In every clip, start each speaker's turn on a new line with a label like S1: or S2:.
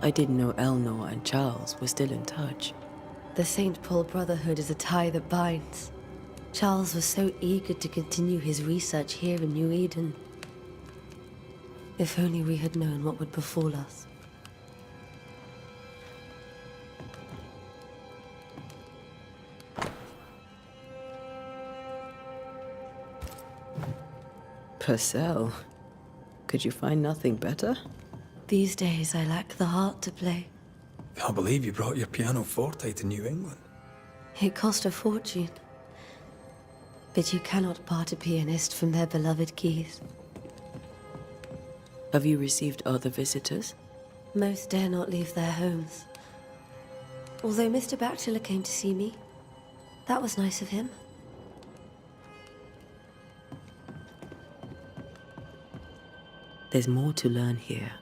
S1: I didn't know Eleanor and Charles were still in touch.
S2: The St. Paul Brotherhood is a tie that binds. Charles was so eager to continue his research here in New Eden. If only we had known what would befall us.
S1: Purcell? Could you find nothing better?
S2: These days, I lack the heart to play.
S3: Can't believe you brought your pianoforte to New England.
S2: It cost a fortune. But you cannot part a pianist from their beloved keys.
S1: Have you received other visitors?
S2: Most dare not leave their homes. Although Mr. Bachelor came to see me. That was nice of him.
S1: There's more to learn here.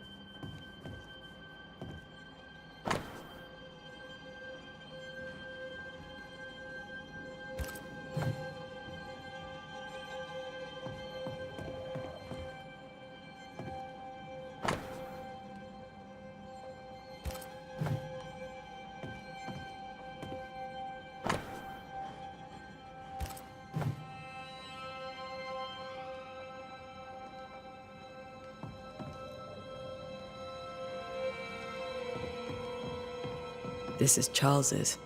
S1: This is Charles's.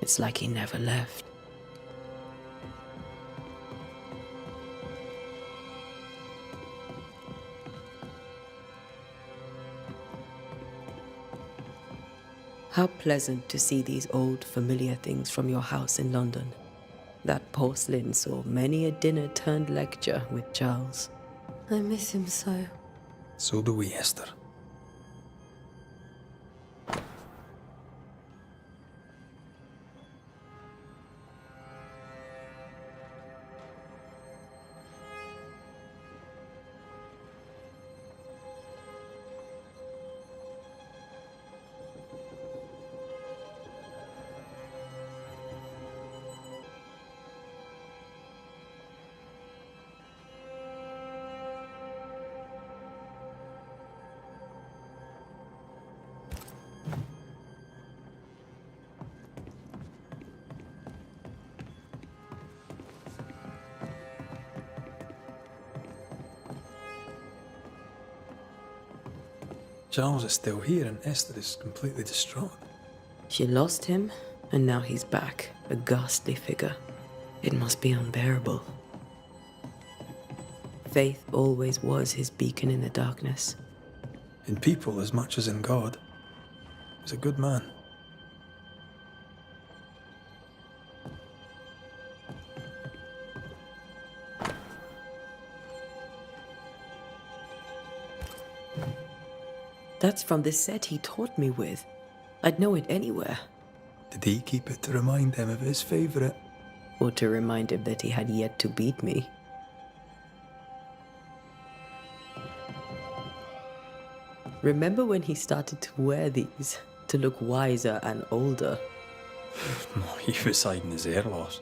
S1: It's like he never left. How pleasant to see these old, familiar things from your house in London. That porcelain saw many a dinner-turned-lecture with Charles.
S2: I miss him so.
S3: So do we, Esther. Charles is still here and Esther is completely distraught.
S1: She lost him, and now he's back, a ghastly figure. It must be unbearable. Faith always was his beacon in the darkness.
S3: In people as much as in God. He's a good man.
S1: That's from the set he taught me with. I'd know it anywhere.
S3: Did he keep it to remind him of his favourite?
S1: Or to remind him that he had yet to beat me. Remember when he started to wear these, to look wiser and older?
S3: He was hiding his hair loss.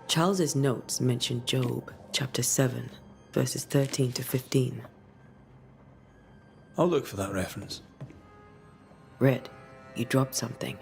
S1: Charles's notes mention Job, chapter 7, verses 13 to 15.
S3: I'll look for that reference.
S1: Red, you dropped something.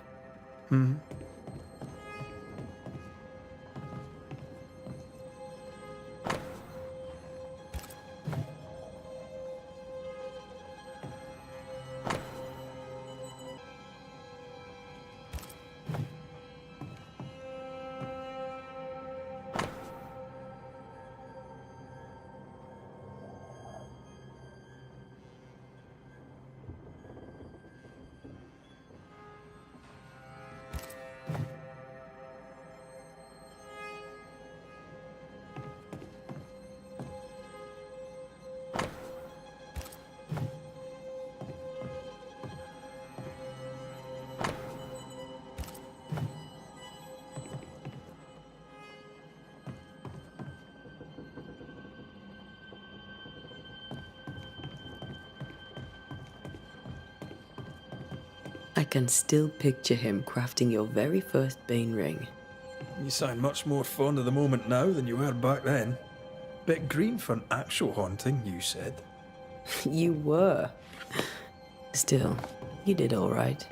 S1: I can still picture him crafting your very first Bane ring.
S3: You sound much more fond of the moment now than you were back then. Bit green for an actual haunting, you said.
S1: You were. Still, you did all right.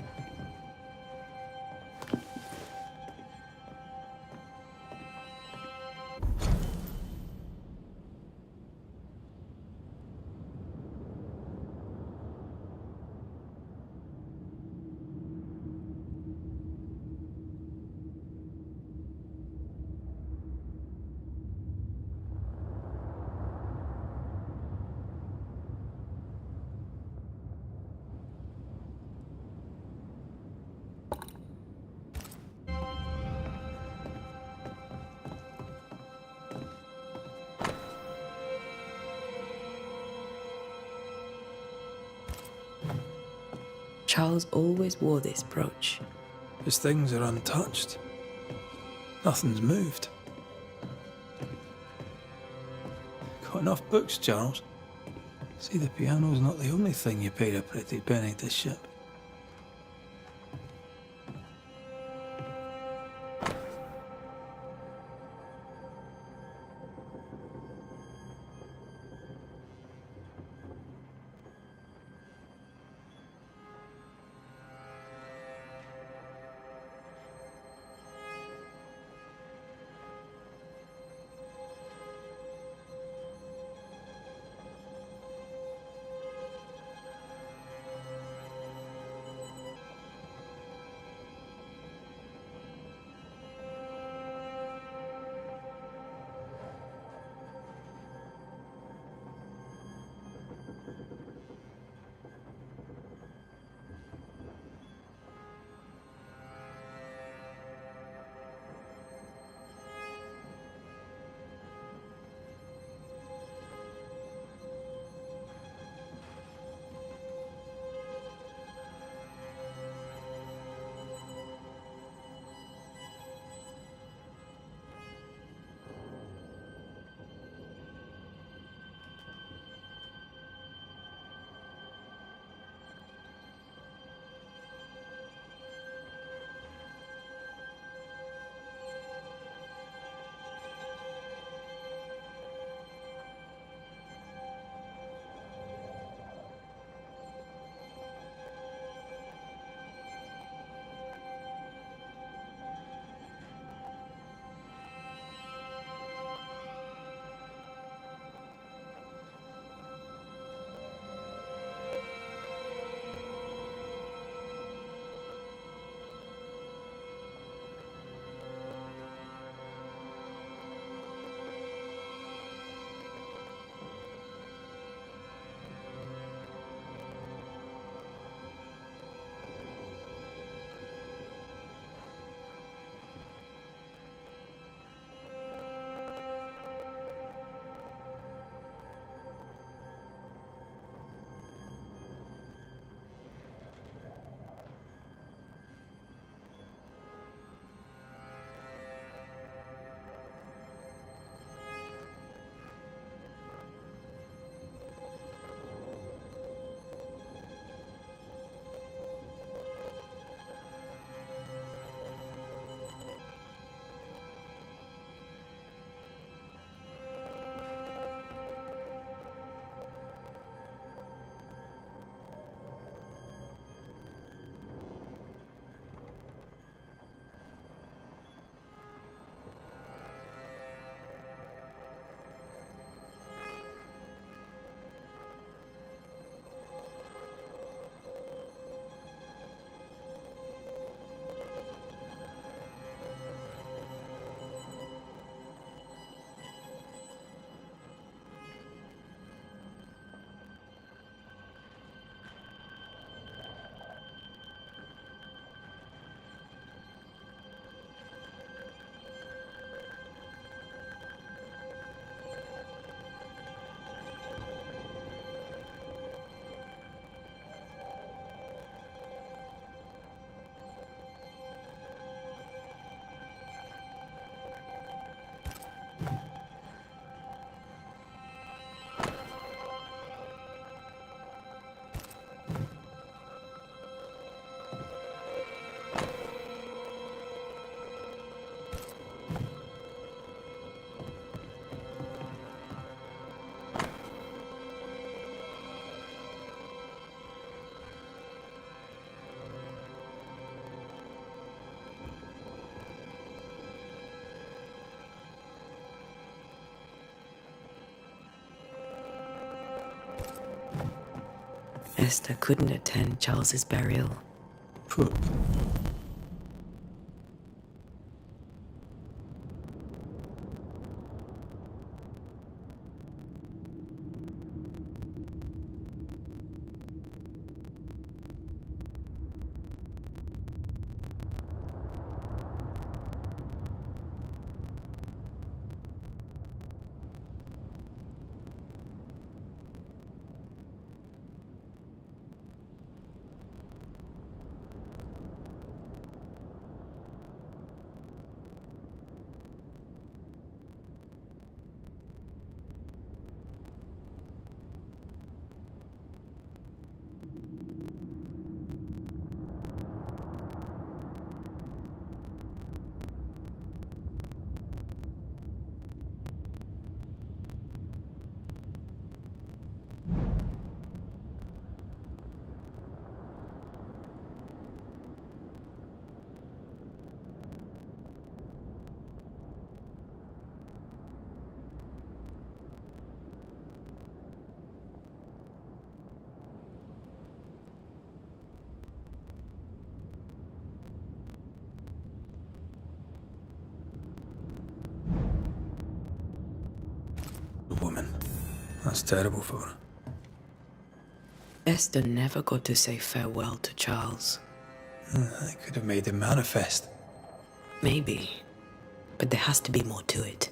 S1: Charles always wore this brooch.
S3: His things are untouched. Nothing's moved. Got enough books, Charles? See, the piano's not the only thing you paid a pretty penny to ship.
S1: Esther couldn't attend Charles's burial.
S3: Poor. Woman. That's terrible for her.
S1: Esther never got to say farewell to Charles.
S3: I could have made him manifest.
S1: Maybe, but there has to be more to it.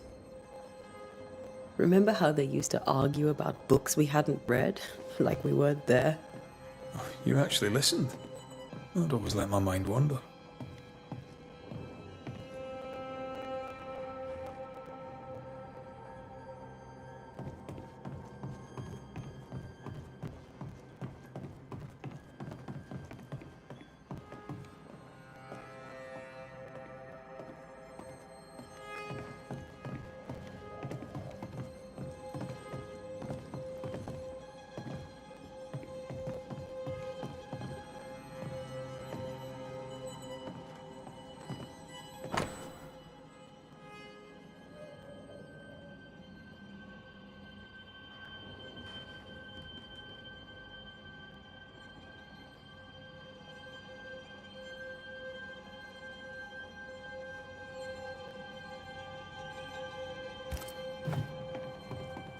S1: Remember how they used to argue about books we hadn't read? Like we weren't there?
S3: Oh, you actually listened. I'd always let my mind wander.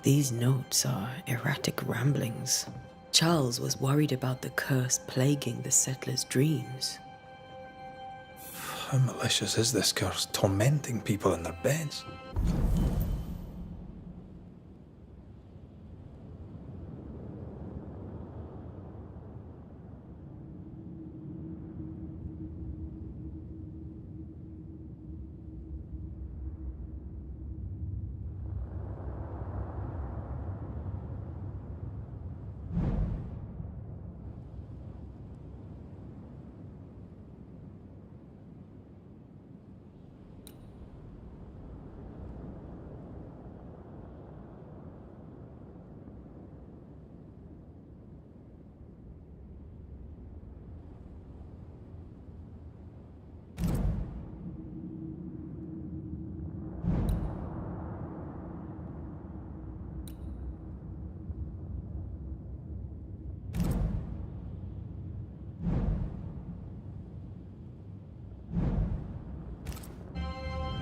S1: These notes are erratic ramblings. Charles was worried about the curse plaguing the settlers' dreams.
S3: How malicious is this curse, tormenting people in their beds?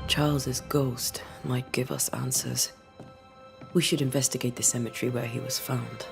S1: Charles's ghost might give us answers. We should investigate the cemetery where he was found.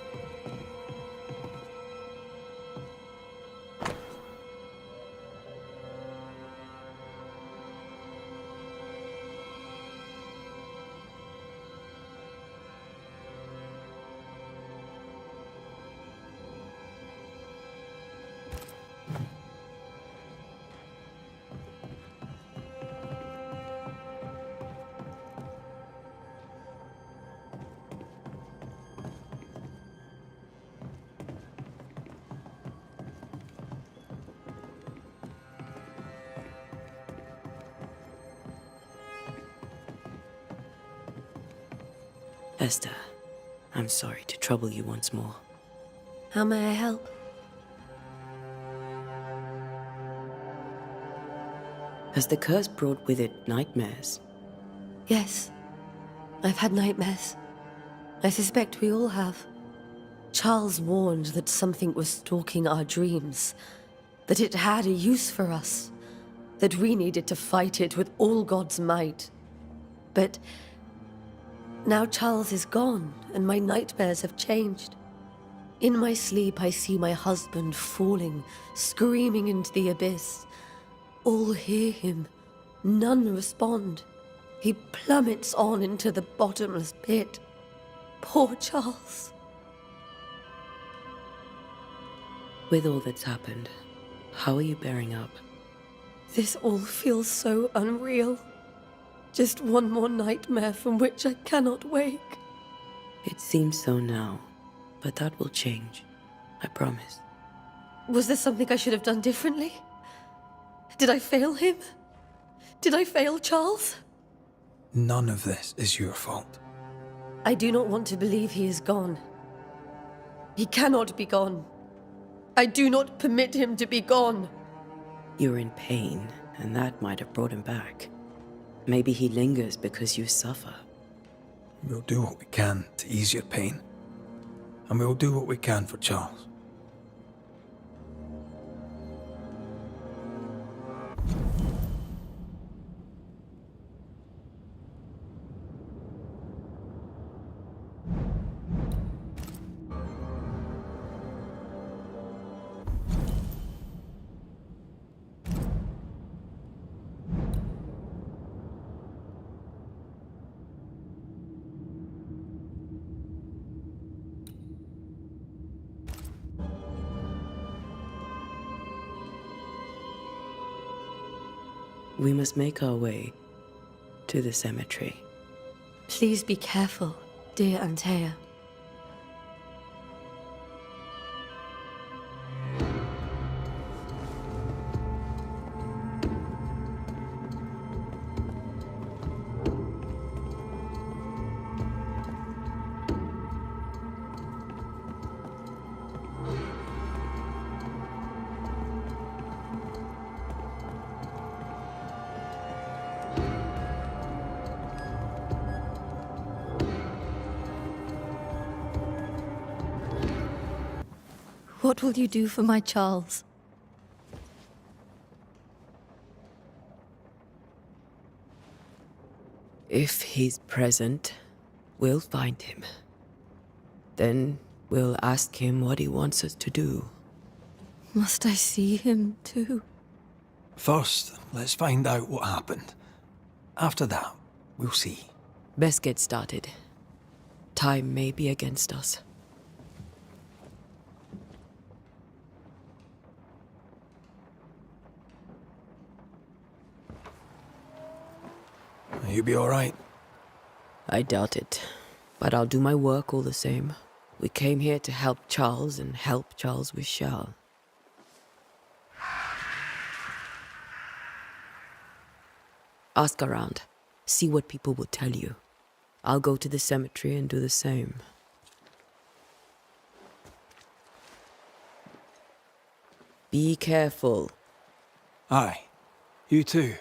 S1: Esther, I'm sorry to trouble you once more.
S2: How may I help?
S1: Has the curse brought with it nightmares?
S2: Yes. I've had nightmares. I suspect we all have. Charles warned that something was stalking our dreams, that it had a use for us, that we needed to fight it with all God's might. But now Charles is gone, and my nightmares have changed. In my sleep, I see my husband falling, screaming into the abyss. All hear him, none respond. He plummets on into the bottomless pit. Poor Charles.
S1: With all that's happened, how are you bearing up?
S2: This all feels so unreal. Just one more nightmare from which I cannot wake.
S1: It seems so now, but that will change. I promise.
S2: Was there something I should have done differently? Did I fail him? Did I fail Charles?
S3: None of this is your fault.
S2: I do not want to believe he is gone. He cannot be gone. I do not permit him to be gone.
S1: You're in pain, and that might have brought him back. Maybe he lingers because you suffer.
S3: We'll do what we can to ease your pain. And we'll do what we can for Charles.
S1: We must make our way to the cemetery.
S2: Please be careful, dear Antea. What will you do for my Charles?
S1: If he's present, we'll find him. Then we'll ask him what he wants us to do.
S2: Must I see him too?
S3: First, let's find out what happened. After that, we'll see.
S1: Best get started. Time may be against us.
S3: You be all right?
S1: I doubt it, but I'll do my work all the same. We came here to help Charles, and help Charles we shall. Ask around. See what people will tell you. I'll go to the cemetery and do the same. Be careful.
S3: Aye. You too.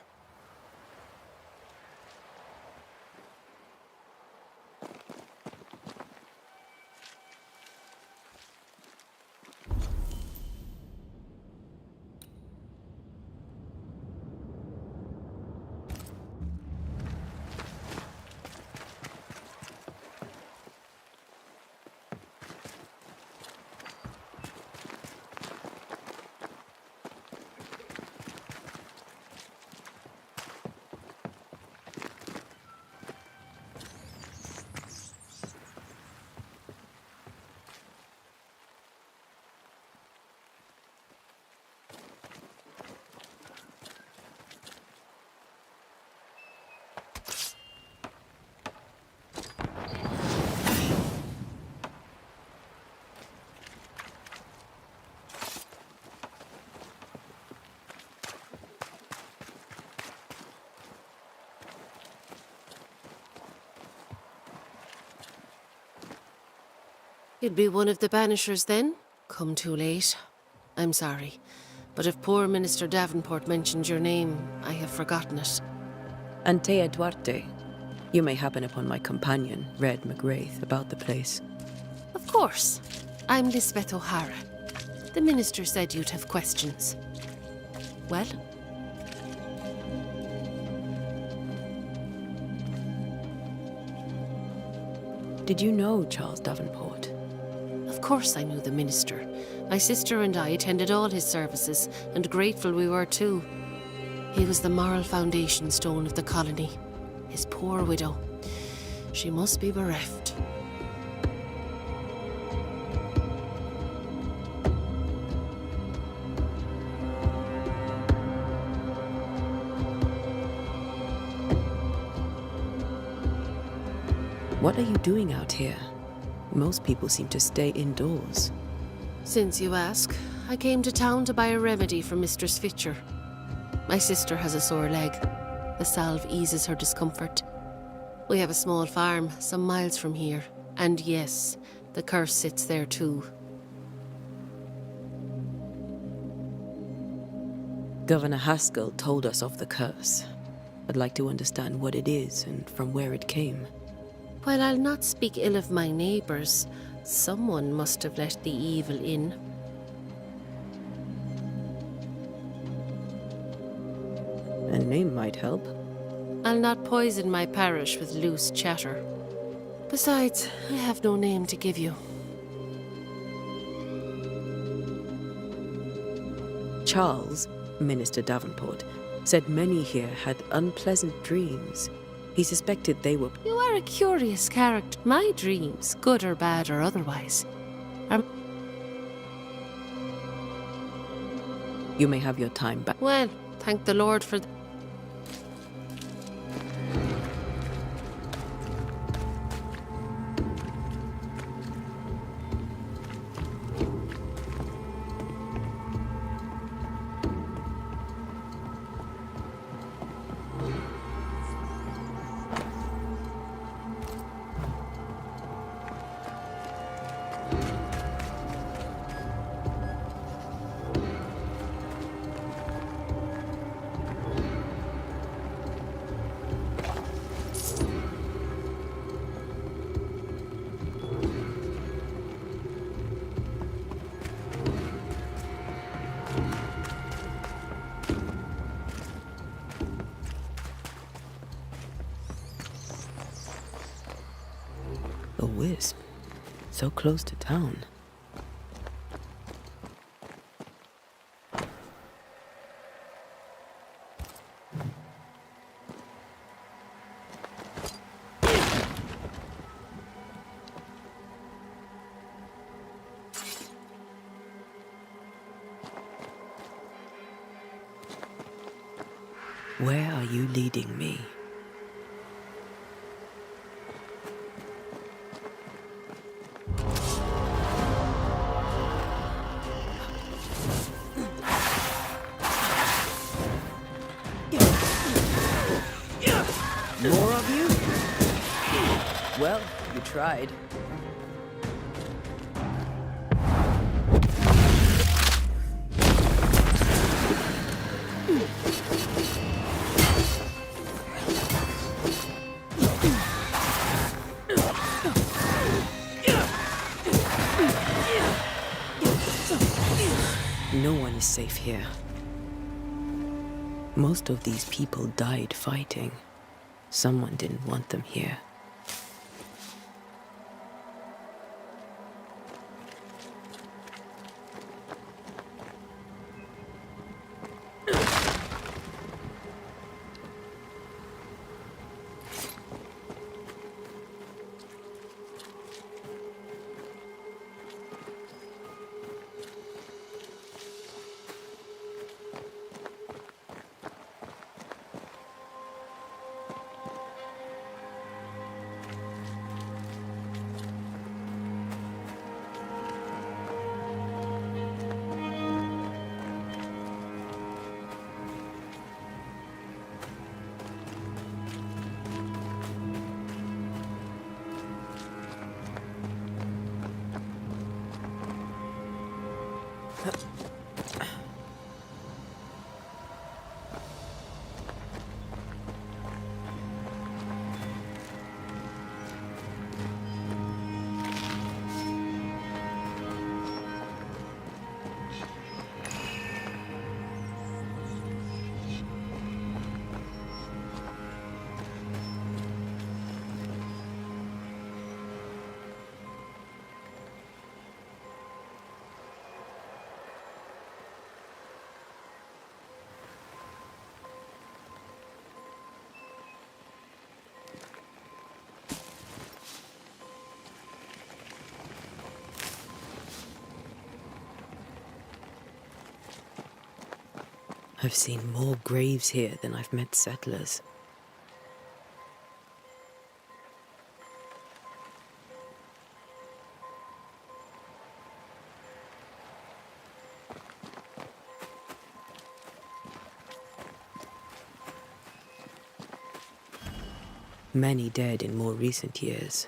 S4: You'd be one of the Banishers then? Come too late. I'm sorry, but if poor Minister Davenport mentioned your name, I have forgotten it.
S1: Antea Duarte. You may happen upon my companion, Red McGrath, about the place.
S4: Of course. I'm Lisbeth O'Hara. The minister said you'd have questions. Well?
S1: Did you know Charles Davenport?
S4: Of course I knew the minister. My sister and I attended all his services, and grateful we were too. He was the moral foundation stone of the colony. His poor widow. She must be bereft.
S1: What are you doing out here? Most people seem to stay indoors.
S4: Since you ask, I came to town to buy a remedy for Mistress Fitcher. My sister has a sore leg. The salve eases her discomfort. We have a small farm, some miles from here. And yes, the curse sits there too.
S1: Governor Haskell told us of the curse. I'd like to understand what it is and from where it came.
S4: While I'll not speak ill of my neighbours, someone must have let the evil in.
S1: A name might help.
S4: I'll not poison my parish with loose chatter. Besides, I have no name to give you.
S1: Charles, Minister Davenport, said many here had unpleasant dreams. He suspected they were...
S4: You are a curious character. My dreams, good or bad or otherwise, are...
S1: You may have your time back.
S4: Well, thank the Lord for...
S1: A wisp. So close to town. Where are you leading me? More of you? Well, you tried. No one is safe here. Most of these people died fighting. Someone didn't want them here. I've seen more graves here than I've met settlers. Many dead in more recent years.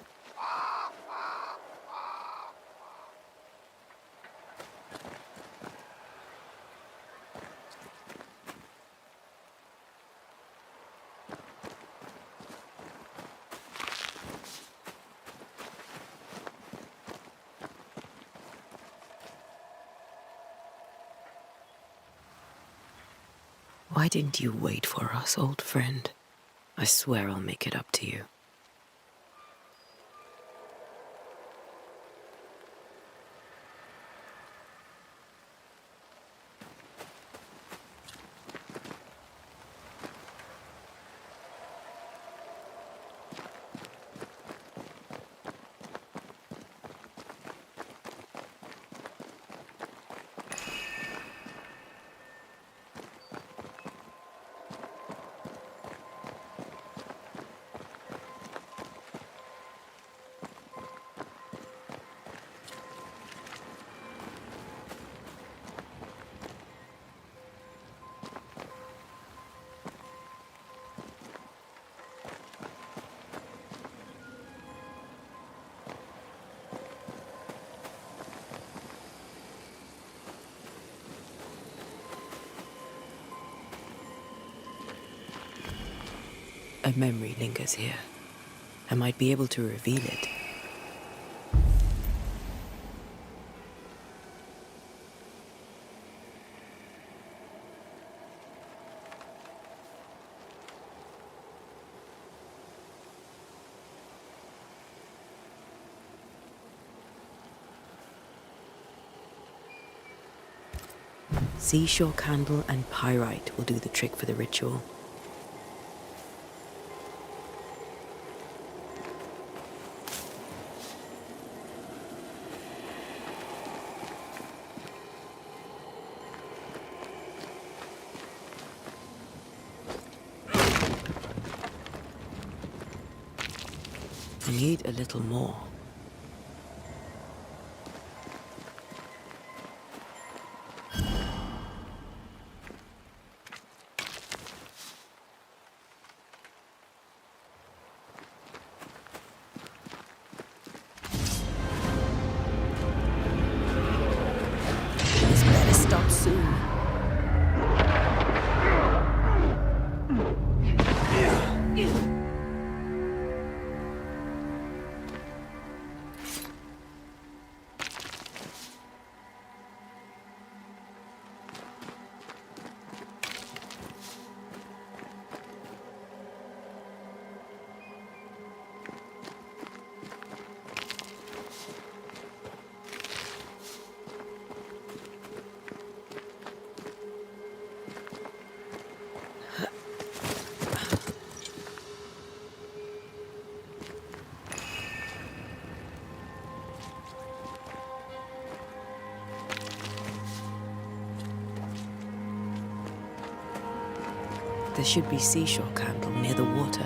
S1: Why didn't you wait for us, old friend? I swear I'll make it up to you. A memory lingers here. I might be able to reveal it. Seashore candle and pyrite will do the trick for the ritual. I need a little more. This better stop soon. There should be seashore candle near the water.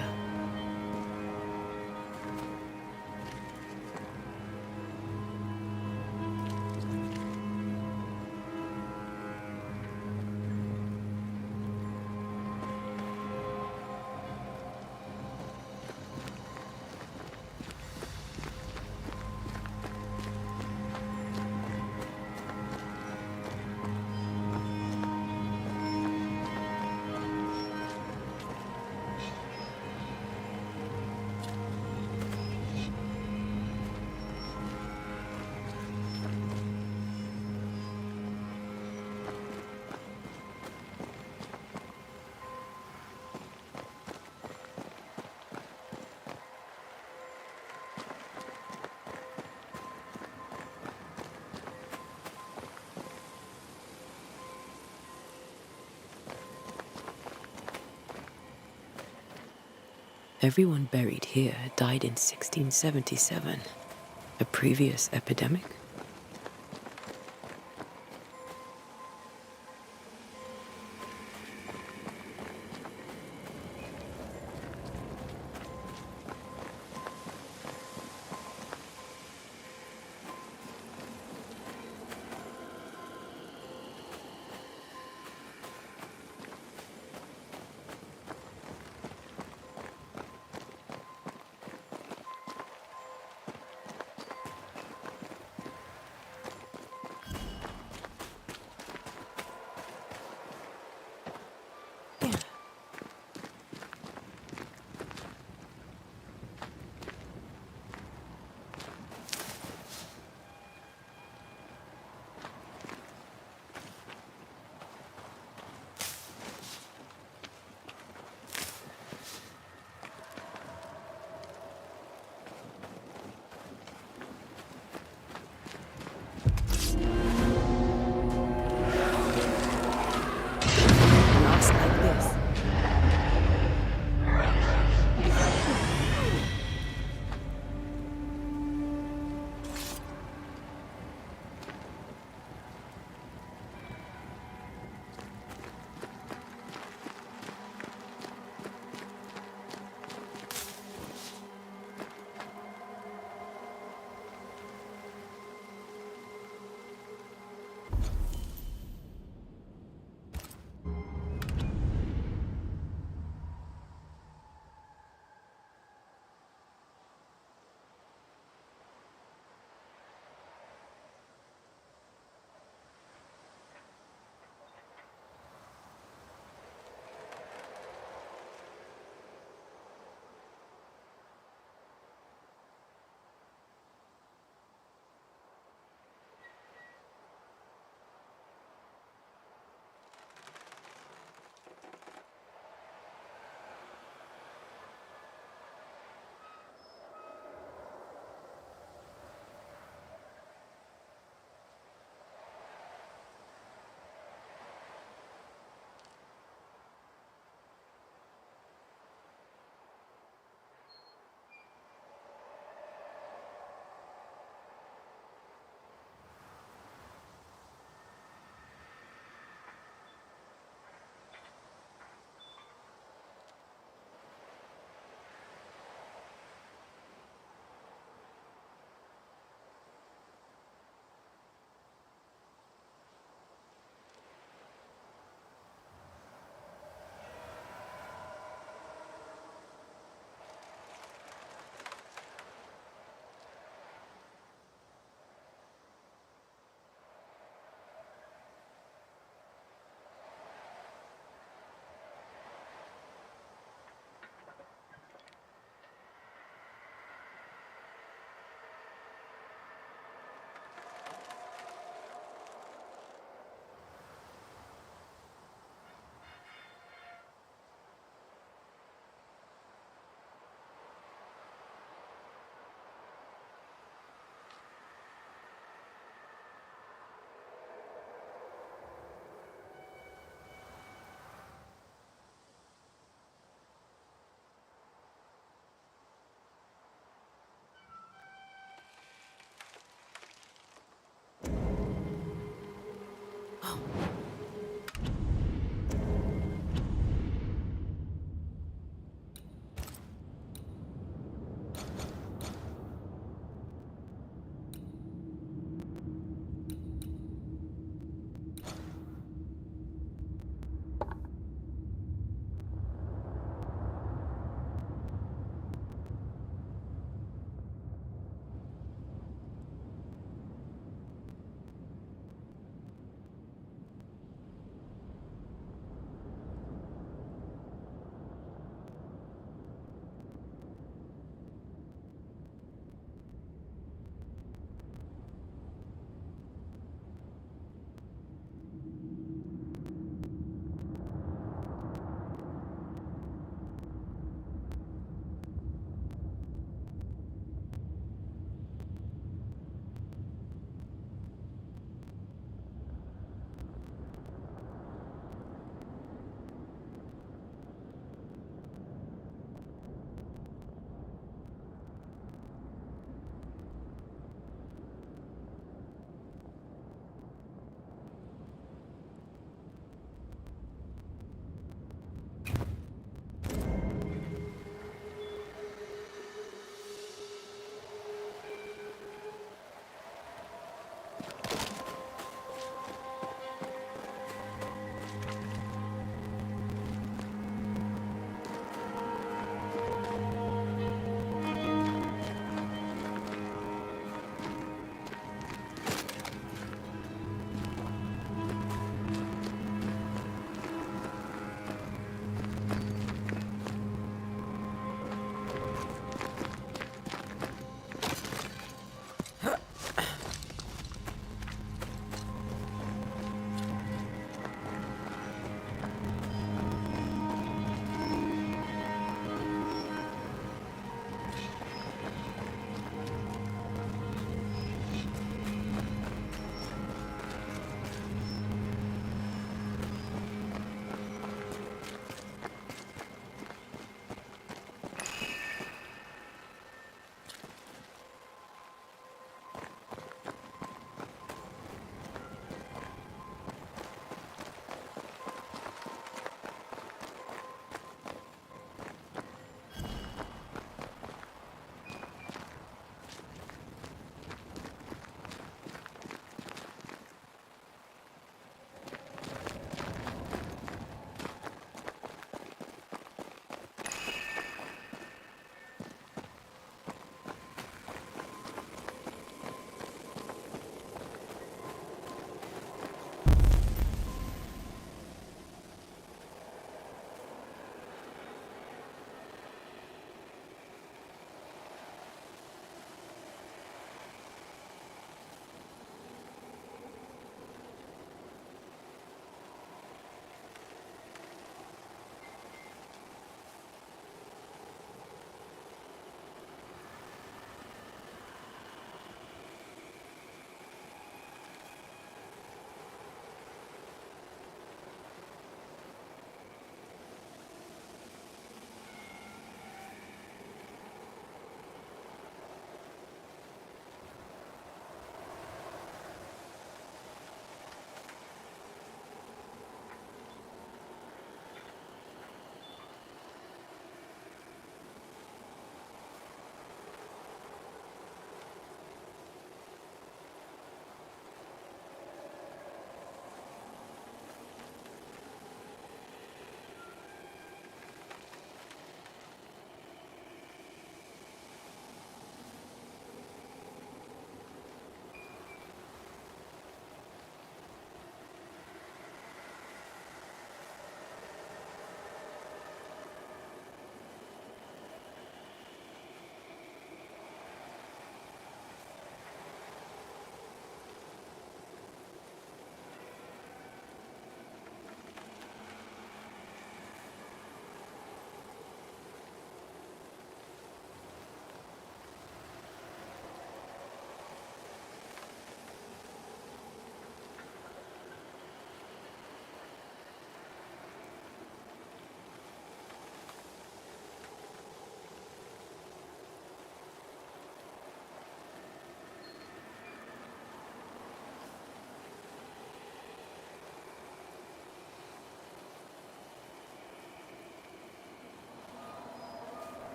S1: Everyone buried here died in 1677, a previous epidemic.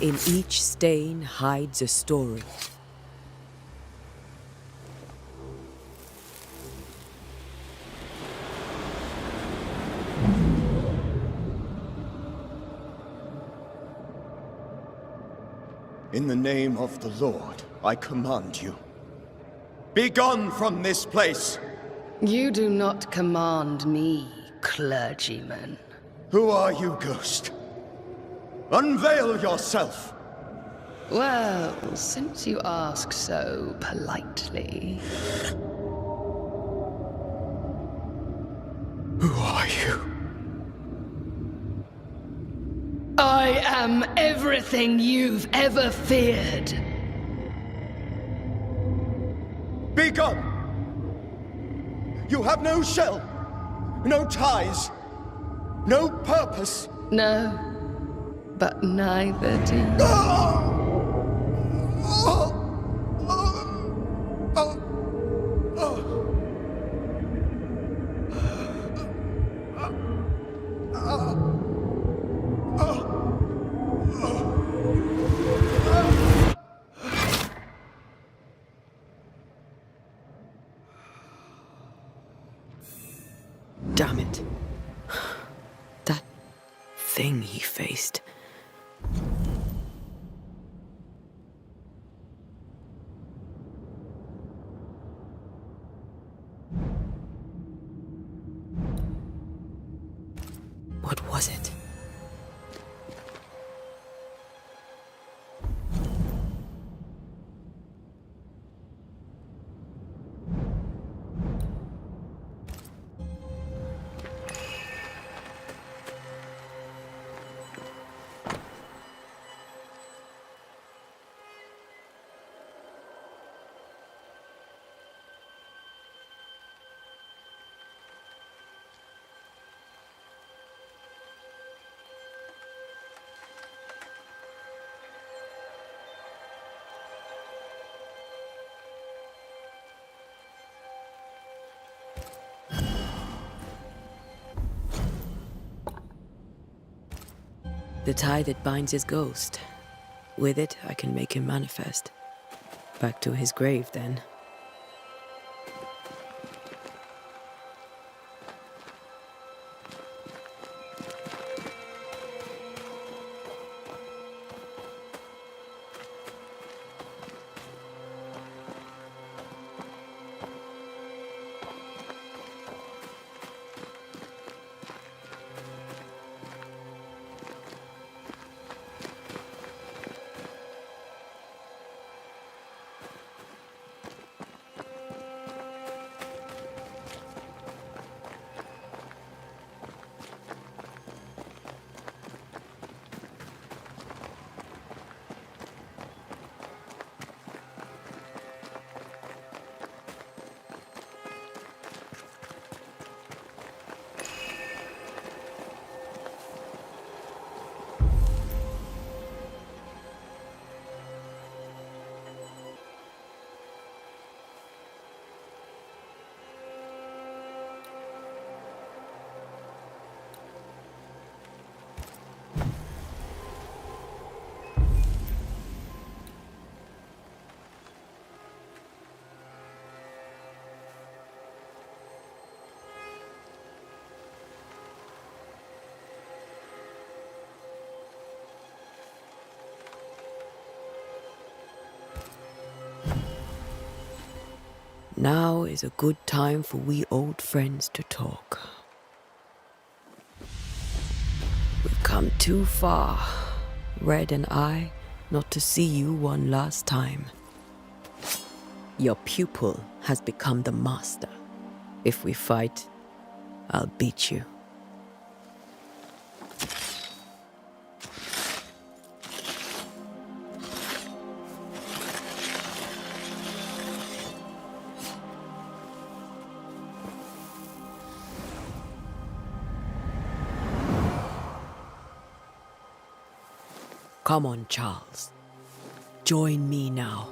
S1: In each stain hides a story.
S5: In the name of the Lord, I command you. Be gone from this place!
S6: You do not command me, clergyman.
S5: Who are you, ghost? Unveil yourself!
S6: Well, since you ask so politely...
S5: Who are you?
S6: I am everything you've ever feared.
S5: Be gone! You have no shell, no ties, no purpose.
S6: No, but neither do you.
S1: Damn it. That thing he faced. What was it? The tie that binds his ghost. With it, I can make him manifest. Back to his grave, then. Now is a good time for we old friends to talk. We've come too far, Red and I, not to see you one last time. Your pupil has become the master. If we fight, I'll beat you. Come on, Charles. Join me now.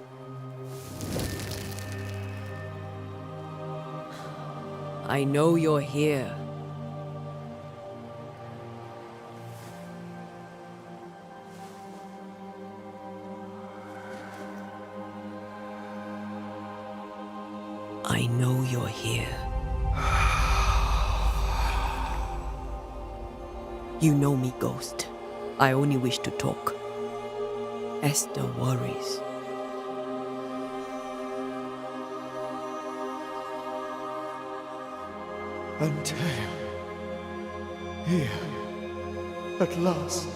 S1: I know you're here. I know you're here. You know me, Ghost. I only wish to talk. Esther worries.
S5: Antea. Here. At last.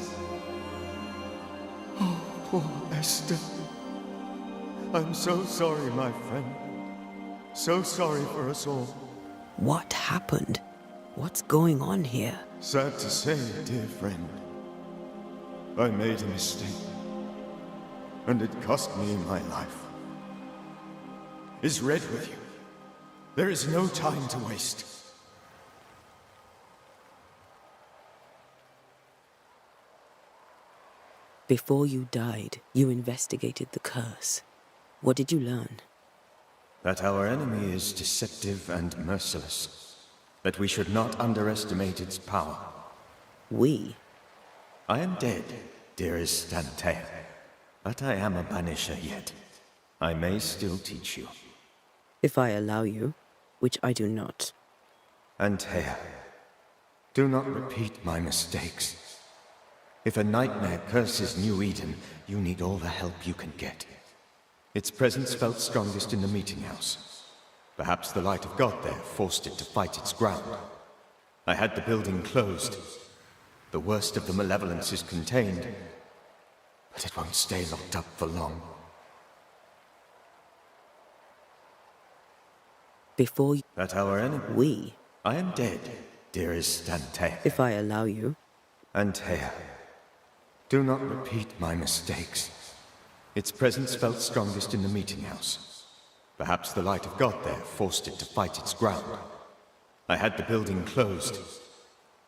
S5: Oh, poor Esther. I'm so sorry, my friend. So sorry for us all.
S1: What happened? What's going on here?
S5: Sad to say, dear friend. I made a mistake. And it cost me my life. Is Red with you? There is no time to waste.
S1: Before you died, you investigated the curse. What did you learn?
S5: That our enemy is deceptive and merciless. That we should not underestimate its power.
S1: We?
S5: I am dead, dearest Antea. But I am a Banisher yet. I may still teach you.
S1: If I allow you, which I do not.
S5: Antea, do not repeat my mistakes. If a nightmare curses New Eden, you need all the help you can get. Its presence felt strongest in the meeting house. Perhaps the light of God there forced it to fight its ground. I had the building closed. The worst of the malevolence is contained, but it won't stay locked up for long.
S1: Before you...
S5: That our enemy...
S1: We?
S5: I am dead, dearest Antea.
S1: If I allow you.
S5: Antea, do not repeat my mistakes. Its presence felt strongest in the meeting house. Perhaps the light of God there forced it to fight its ground. I had the building closed.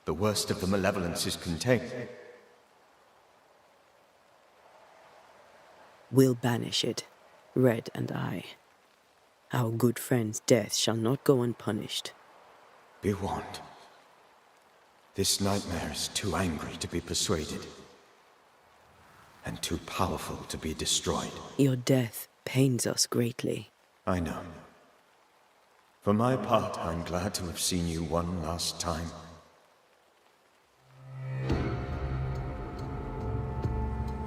S5: The worst of the malevolence is contained.
S1: We'll banish it, Red and I. Our good friend's death shall not go unpunished.
S5: Be warned. This nightmare is too angry to be persuaded. And too powerful to be destroyed.
S1: Your death pains us greatly.
S5: I know. For my part, I'm glad to have seen you one last time.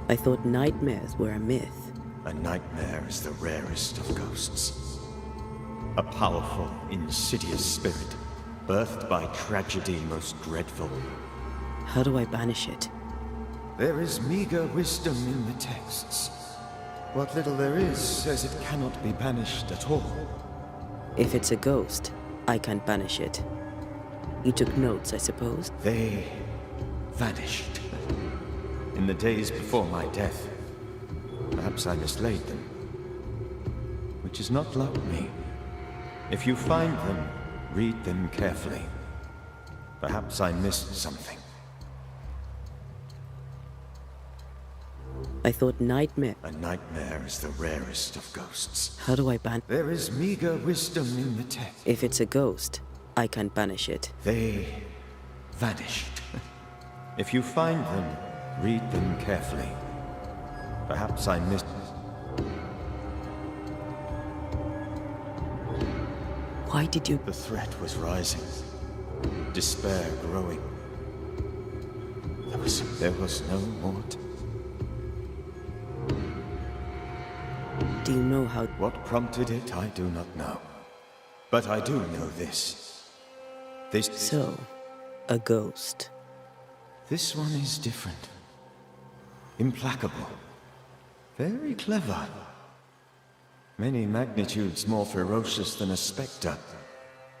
S1: I thought nightmares were a myth.
S5: A nightmare is the rarest of ghosts. A powerful, insidious spirit, birthed by tragedy most dreadful.
S1: How do I banish it?
S5: There is meager wisdom in the texts. What little there is says it cannot be banished at all.
S1: If it's a ghost, I can't banish it. You took notes, I suppose?
S5: They vanished. In the days before my death. Perhaps I mislaid them. Which is not like me. If you find them, read them carefully. Perhaps I missed something.
S1: I thought nightmare...
S5: A nightmare is the rarest of ghosts.
S1: How do I ban...
S5: There is meager wisdom in the text.
S1: If it's a ghost, I can't banish it.
S5: They vanished. If you find them, read them carefully. Perhaps I missed...
S1: Why did you...
S5: The threat was rising. Despair growing. There was no more
S1: Do you know how...
S5: What prompted it, I do not know. But I do know this.
S1: So, a ghost.
S5: This one is different. Implacable. Very clever. Many magnitudes more ferocious than a spectre,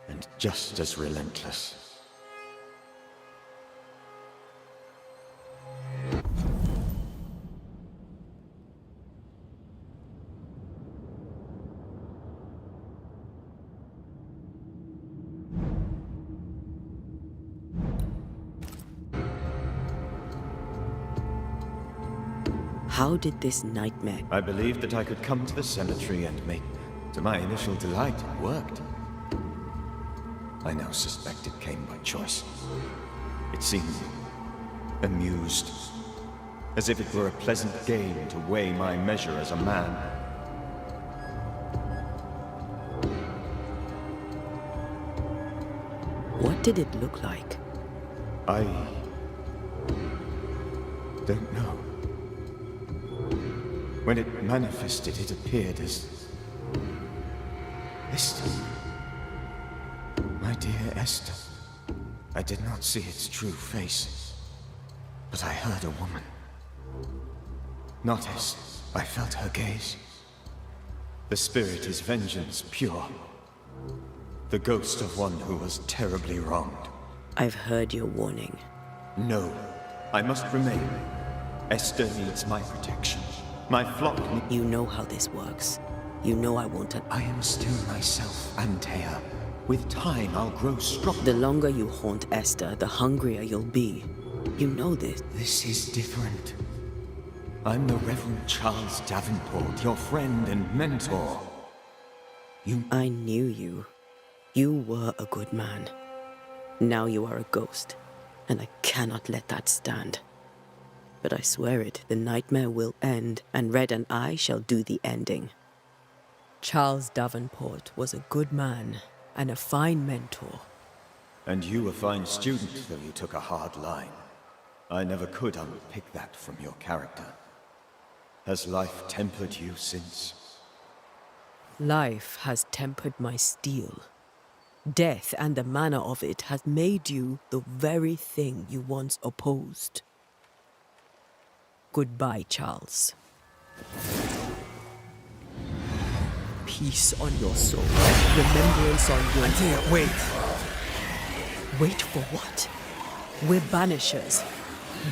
S5: and just as relentless.
S1: How did this nightmare...
S5: I believed that I could come to the cemetery and make, to my initial delight, it worked. I now suspect it came by choice. It seemed amused, as if it were a pleasant game to weigh my measure as a man.
S1: What did it look like?
S5: I don't know. When it manifested, it appeared as Esther. My dear Esther. I did not see its true face, but I heard a woman. Not Esther. I felt her gaze. The spirit is vengeance pure. The ghost of one who was terribly wronged.
S1: I've heard your warning.
S5: No, I must remain. Esther needs my protection. My flock
S1: You know how this works. You know I won't.
S5: I am still myself, Antea. With time, I'll grow strong.
S1: The longer you haunt Esther, the hungrier you'll be. You know this.
S5: This is different. I'm the Reverend Charles Davenport, your friend and mentor.
S1: I knew you. You were a good man. Now you are a ghost, and I cannot let that stand. But I swear it, the nightmare will end, and Red and I shall do the ending. Charles Davenport was a good man and a fine mentor.
S5: And you a fine student, though you took a hard line. I never could unpick that from your character. Has life tempered you since?
S1: Life has tempered my steel. Death and the manner of it has made you the very thing you once opposed. Goodbye, Charles. Peace on your soul. Remembrance on your...
S3: Antea, wait!
S1: Wait for what? We're banishers.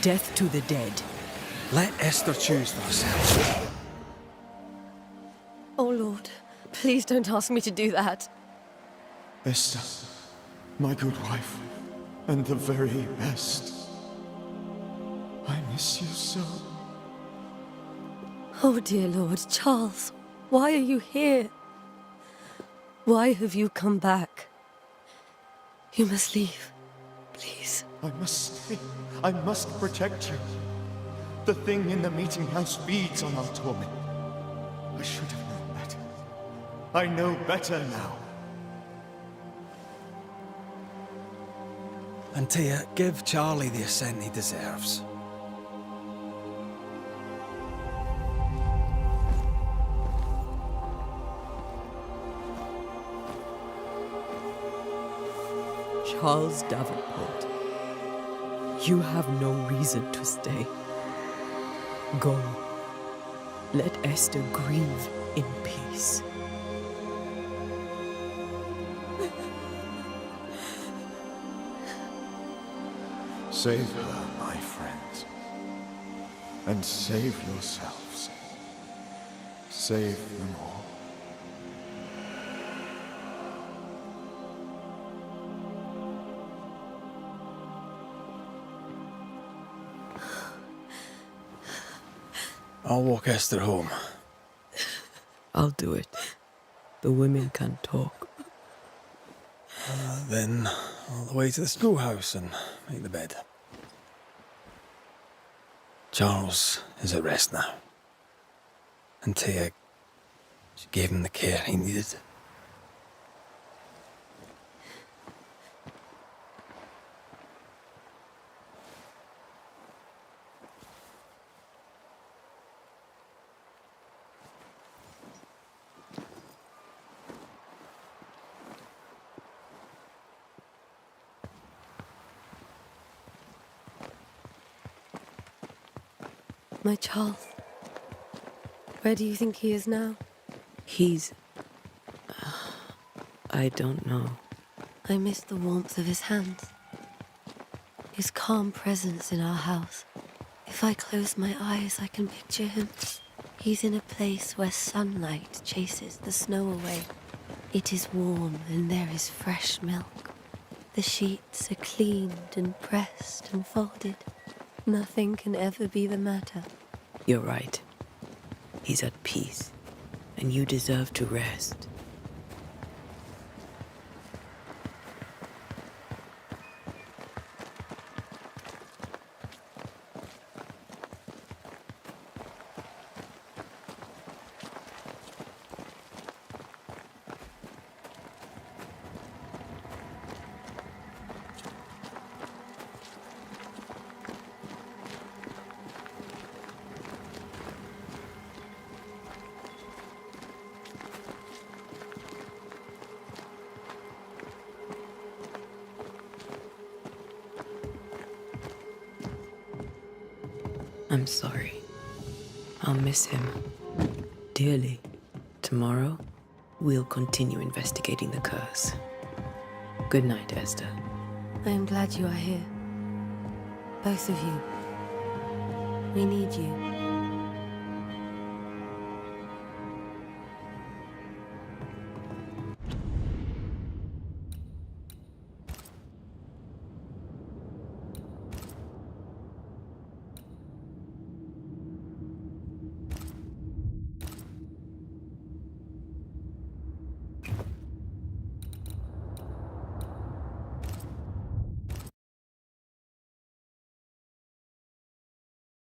S1: Death to the dead.
S3: Let Esther choose for herself.
S2: Oh, Lord, please don't ask me to do that.
S5: Esther, my good wife, and the very best. I miss you so.
S2: Oh, dear Lord, Charles, why are you here? Why have you come back? You must leave, please.
S5: I must stay. I must protect you. The thing in the meeting house feeds on our torment. I should have known better. I know better now.
S3: Antea, give Charlie the ascent he deserves.
S1: Charles Davenport, you have no reason to stay. Go. Let Esther grieve in peace.
S5: Save her, my friends. And save yourselves. Save them all.
S3: I'll walk Esther home.
S1: I'll do it. The women can talk.
S3: Then all the way to the schoolhouse and make the bed. Charles is at rest now. Antea, she gave him the care he needed.
S2: My Charles, where do you think he is now?
S1: He's... I don't know.
S2: I miss the warmth of his hands. His calm presence in our house. If I close my eyes, I can picture him. He's in a place where sunlight chases the snow away. It is warm and there is fresh milk. The sheets are cleaned and pressed and folded. Nothing can ever be the matter.
S1: You're right. He's at peace, and you deserve to rest. I'm sorry. I'll miss him dearly. Tomorrow, we'll continue investigating the curse. Good night, Esther.
S2: I am glad you are here. Both of you. We need you.